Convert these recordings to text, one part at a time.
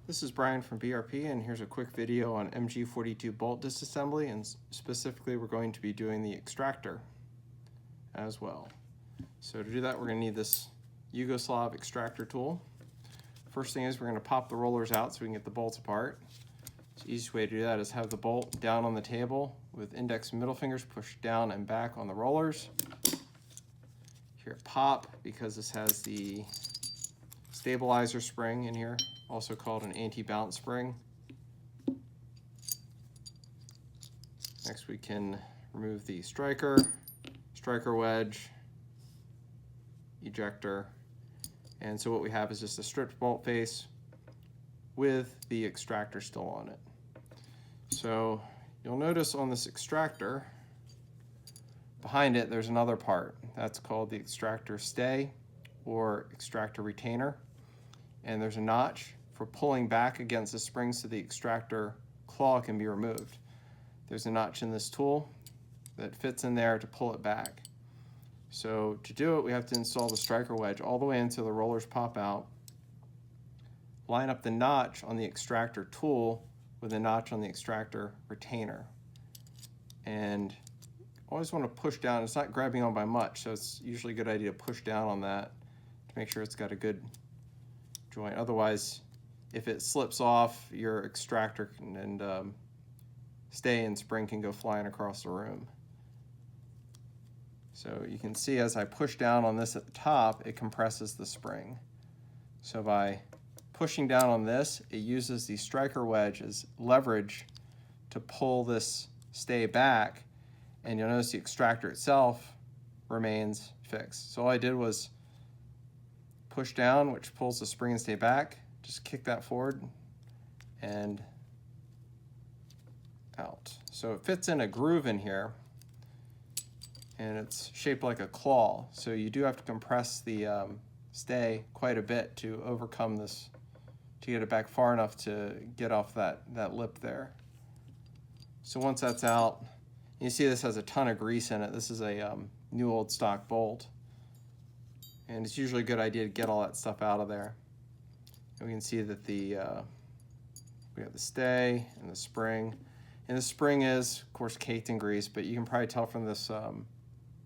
This is Brian from BRP, and here's a quick video on MG42 bolt disassembly, and specifically we're going to be doing the extractor as well. So to do that, we're going to need this Yugoslav extractor tool. First thing is we're going to pop the rollers out so we can get the bolts apart. The easiest way to do that is have the bolt down on the table with index and middle fingers pushed down and back on the rollers. Here, pop, because this has the stabilizer spring in here, also called an anti-bounce spring. Next we can remove the striker wedge, ejector, and so what we have is just a stripped bolt face with the extractor still on it. So you'll notice on this extractor, behind it there's another part. That's called the extractor stay or extractor retainer. And there's a notch for pulling back against the spring so the extractor claw can be removed. There's a notch in this tool that fits in there to pull it back. So to do it, we have to install the striker wedge all the way until the rollers pop out, line up the notch on the extractor tool with a notch on the extractor retainer. And always want to push down. It's not grabbing on by much, so it's usually a good idea to push down on that to make sure it's got a good joint. Otherwise, if it slips off, your extractor and stay and spring can go flying across the room. So you can see as I push down on this at the top, it compresses the spring. So by pushing down on this, it uses the striker wedge as leverage to pull this stay back, and you'll notice the extractor itself remains fixed. So all I did was push down, which pulls the spring and stay back, just kick that forward and out. So it fits in a groove in here, and it's shaped like a claw. So you do have to compress the stay quite a bit to overcome this, to get it back far enough to get off that lip there. So once that's out, you see this has a ton of grease in it. This is a new old stock bolt. And it's usually a good idea to get all that stuff out of there. And we can see that we have the stay and the spring. And the spring is, of course, caked in grease, but you can probably tell from this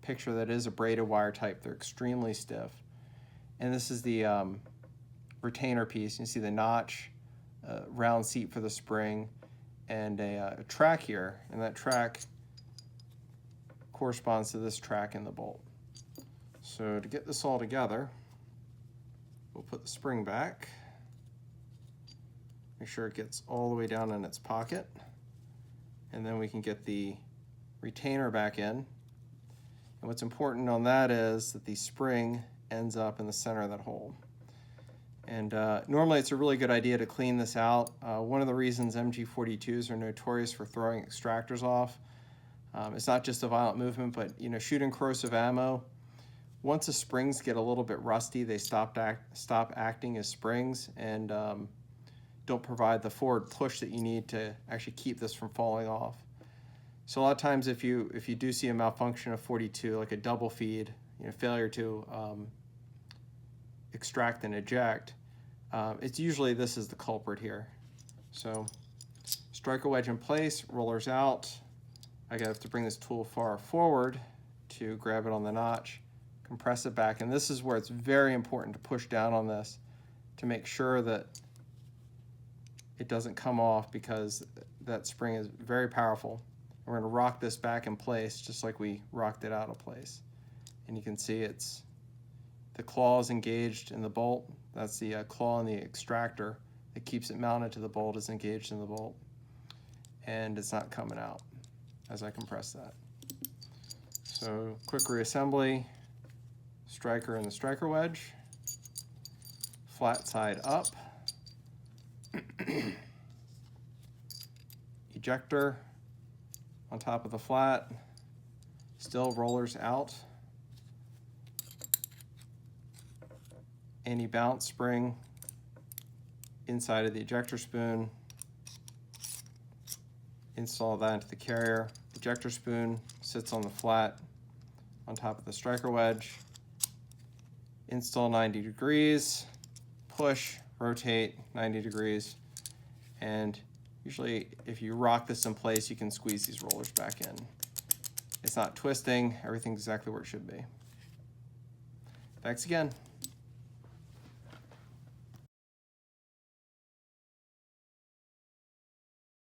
picture that it is a braided wire type. They're extremely stiff. And this is the retainer piece. You see the notch, round seat for the spring, and a track here. And that track corresponds to this track in the bolt. So to get this all together, we'll put the spring back, make sure it gets all the way down in its pocket, and then we can get the retainer back in. And what's important on that is that the spring ends up in the center of that hole. And normally it's a really good idea to clean this out. One of the reasons MG42s are notorious for throwing extractors off, it's not just a violent movement, but shooting corrosive ammo, once the springs get a little bit rusty, they stop acting as springs and don't provide the forward push that you need to actually keep this from falling off. So a lot of times if you do see a malfunction of 42, like a double feed, failure to extract and eject, it's usually this is the culprit here. So striker wedge in place, rollers out. I have to bring this tool far forward to grab it on the notch, compress it back, and this is where it's very important to push down on this to make sure that it doesn't come off, because that spring is very powerful. We're going to rock this back in place just like we rocked it out of place. And you can see it's the claw is engaged in the bolt. That's the claw in the extractor that keeps it mounted to the bolt is engaged in the bolt, and it's not coming out as I compress that. So quick reassembly. Striker and the striker wedge, flat side up, ejector on top of the flat, still rollers out, anti-bounce spring inside of the ejector spoon, install that into the carrier. Ejector spoon sits on the flat on top of the striker wedge. Install 90 degrees, push, rotate 90 degrees, And usually if you rock this in place, you can squeeze these rollers back in. It's not twisting, everything's exactly where it should be. Thanks again.